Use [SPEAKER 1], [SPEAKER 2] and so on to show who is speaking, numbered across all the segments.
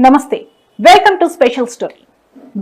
[SPEAKER 1] నమస్తే, welcome to special story.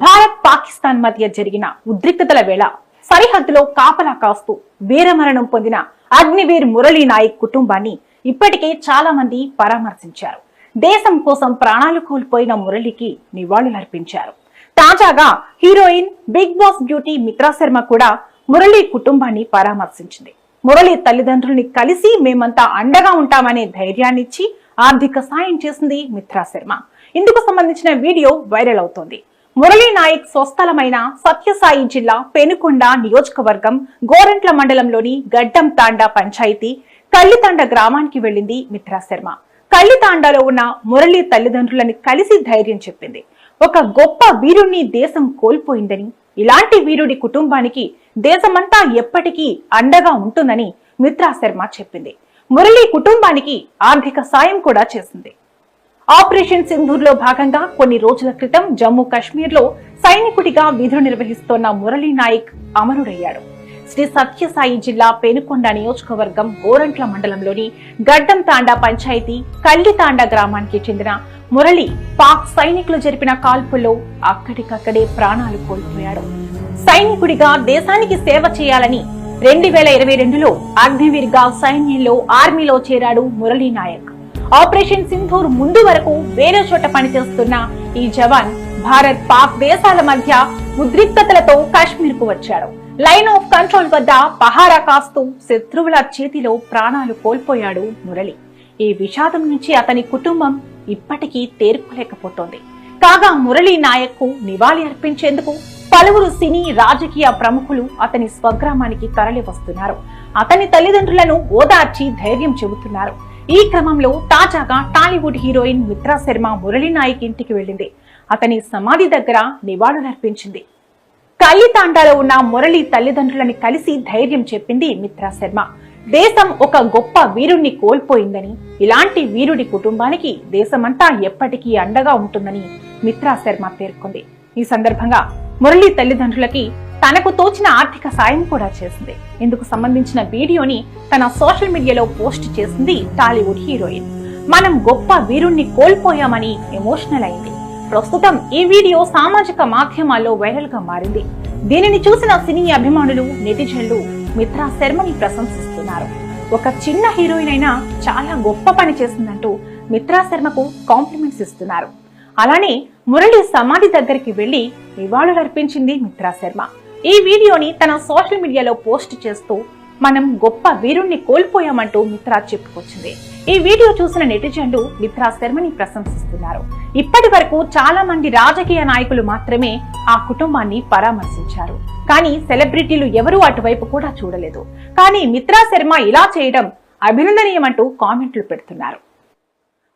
[SPEAKER 1] Bharat Pakistan మధ్య జరిగిన ఉద్రిక్తతల వేళ సరిహద్దులో కాపలా కాస్తూ వీరమరణం పొందిన అగ్నివీర్ మురళీ నాయక్ కుటుంబాన్ని ఇప్పటికే చాలా మంది పరామర్శించారు. దేశం కోసం ప్రాణాలు కోల్పోయిన మురళికి నివాళులర్పించారు. తాజాగా heroine Bigg Boss beauty Mitra Sharma కూడా మురళి కుటుంబాన్ని పరామర్శించింది. మురళి తల్లిదండ్రుల్ని కలిసి మేమంతా అండగా ఉంటామనే ధైర్యాన్నిచ్చి ఆర్థిక సాయం చేసింది మిత్రా శర్మ. ఇందుకు సంబంధించిన వీడియో వైరల్ అవుతోంది. మురళీ నాయక్ స్వస్థలమైన సత్యసాయి జిల్లా పెనుకొండ నియోజకవర్గం గోరంట్ల మండలంలోని గడ్డం తాండా పంచాయతీ కల్లితాండ గ్రామానికి వెళ్లింది మిత్రా శర్మ. కల్లితాండాలో ఉన్న మురళీ తల్లిదండ్రులని కలిసి ధైర్యం చెప్పింది. ఒక గొప్ప వీరుణ్ణి దేశం కోల్పోయిందని, ఇలాంటి వీరుడి కుటుంబానికి దేశమంతా ఎప్పటికీ అండగా ఉంటుందని మిత్రా శర్మ చెప్పింది. మురళీ కుటుంబానికి ఆర్థిక సాయం కూడా చేసింది. ఆపరేషన్ సింధూర్ లో భాగంగా కొన్ని రోజుల క్రితం జమ్మూ కాశ్మీర్ లో సైనికుడిగా విధులు నిర్వహిస్తోన్న మురళీ నాయక్ అమరుడయ్యాడు. శ్రీ సత్యసాయి జిల్లా పెనుకొండ నియోజకవర్గం గోరంట్ల మండలంలోని గడ్డం తాండా పంచాయతీ కల్లితాండా గ్రామానికి చెందిన మురళి పాక్ సైనికులు జరిపిన కాల్పుల్లో అక్కడికక్కడే ప్రాణాలు కోల్పోయాడు. సైనికుడిగా దేశానికి సేవ చేయాలని 2022లో అగ్నివీర్ గా సైన్యంలో ఆర్మీలో చేరాడు మురళీ నాయక్. ఆపరేషన్ సింధూర్ ముందు వరకు వేరే చోట పనిచేస్తున్న ఈ జవాన్ భారత్ పాక్ దేశాల మధ్య ఉద్రిక్తతలతో కాశ్మీర్ కు వచ్చాడు. లైన్ ఆఫ్ కంట్రోల్ వద్ద పహారా కాస్తూ శత్రువుల చేతిలో ప్రాణాలు కోల్పోయాడు మురళి. ఈ విషాదం నుంచి అతని కుటుంబం ఇప్పటికీ తేరుకోలేకపోతోంది. కాగా మురళీ నాయక్ కు నివాళి అర్పించేందుకు పలువురు సినీ రాజకీయ ప్రముఖులు అతని స్వగ్రామానికి తరలి వస్తున్నారు. అతని తల్లిదండ్రులను ఓదార్చి ధైర్యం చెబుతున్నారు. ఈ క్రమంలో తాజాగా టాలీవుడ్ హీరోయిన్ మిత్రా శర్మ మురళీ నాయక్ ఇంటికి వెళ్లింది. అతని సమాధి దగ్గర నివాళులర్పించింది. కల్లితాండాలో ఉన్న మురళి తల్లిదండ్రులని కలిసి ధైర్యం చెప్పింది మిత్రా శర్మ. దేశం ఒక గొప్ప వీరుణ్ణి కోల్పోయిందని, ఇలాంటి వీరుడి కుటుంబానికి దేశమంతా ఎప్పటికీ అండగా ఉంటుందని మిత్రా శర్మ పేర్కొంది. ఈ సందర్భంగా మురళి తల్లిదండ్రులకి తనకు తోచిన ఆర్థిక సాయం కూడా చేసింది. ఇందుకు సంబంధించిన వీడియోని తన సోషల్ మీడియాలో పోస్ట్ చేసింది టాలీవుడ్ హీరోయిన్. మనం గొప్ప వీరుణ్ణి కోల్పోయామని ఎమోషనల్ అయింది. ప్రస్తుతం ఈ వీడియో సామాజిక మాధ్యమాల్లో వైరల్ గా మారింది. దీనిని చూసిన సినీ అభిమానులు, నెటిజన్లు మిత్రా శర్మని ప్రశంసిస్తున్నారు. ఒక చిన్న హీరోయిన్ అయినా చాలా గొప్ప పని చేసిందంటూ మిత్రా శర్మకు కాంప్లిమెంట్స్ ఇస్తున్నారు. అలానే మురళి సమాధి దగ్గరికి వెళ్లి నివాళులర్పించింది మిత్రా శర్మ. ఈ వీడియోని తన సోషల్ మీడియాలో పోస్ట్ చేస్తూ మనం గొప్ప వీరుణ్ణి కోల్పోయామంటూ మిత్రా చెప్పుకొచ్చింది. ఈ వీడియో చూసిన నెటిజన్లు మిత్రా శర్మని ప్రశంసిస్తున్నారు. ఇప్పటి వరకు చాలా మంది రాజకీయ నాయకులు మాత్రమే ఆ కుటుంబాన్ని పరామర్శించారు. కానీ సెలబ్రిటీలు ఎవరూ అటువైపు కూడా చూడలేదు. కానీ మిత్రా శర్మ ఇలా చేయడం అభినందనీయమంటూ కామెంట్లు పెడుతున్నారు.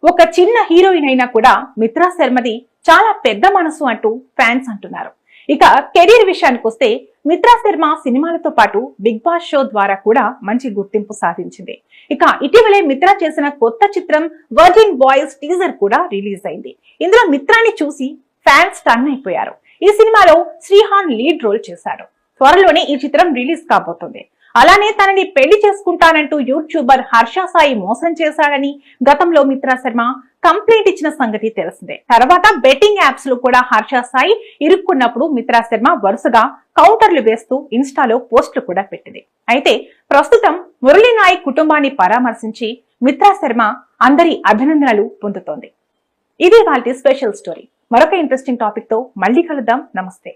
[SPEAKER 1] ఒక చిన్న హీరోయిన్ అయినా కూడా మిత్రా శర్మది చాలా పెద్ద మనసు అంటూ ఫ్యాన్స్ అంటున్నారు. ఇక కెరీర్ విషయానికి వస్తే మిత్రా శర్మ సినిమాలతో పాటు బిగ్ బాస్ షో ద్వారా కూడా మంచి గుర్తింపు సాధించింది. ఇక ఇటీవలే మిత్రా చేసిన కొత్త చిత్రం వర్జిన్ బాయ్స్ టీజర్ కూడా రిలీజ్ అయింది. ఇందులో మిత్రాని చూసి ఫ్యాన్స్ టర్న్ అయిపోయారు. ఈ సినిమాలో శ్రీహాన్ లీడ్ రోల్ చేశాడు. త్వరలోనే ఈ చిత్రం రిలీజ్ కాబోతుంది. అలానే తనని పెళ్లి చేసుకుంటానంటూ యూట్యూబర్ హర్ష సాయి మోసం చేశాడని గతంలో మిత్రా శర్మ కంప్లైంట్ ఇచ్చిన సంగతి తెలిసిందే. తర్వాత బెట్టింగ్ యాప్స్ లో కూడా హర్ష సాయి ఇరుక్కున్నప్పుడు మిత్రా శర్మ వరుసగా కౌంటర్లు వేస్తూ ఇన్స్టాలో పోస్టులు కూడా పెట్టింది. అయితే ప్రస్తుతం మురళీ నాయక్ కుటుంబాన్ని పరామర్శించి మిత్రా శర్మ అందరి అభినందనలు పొందుతోంది. ఇది వాళ్ళ స్పెషల్ స్టోరీ. మరొక ఇంట్రెస్టింగ్ టాపిక్ తో మళ్ళీ కలుద్దాం. నమస్తే.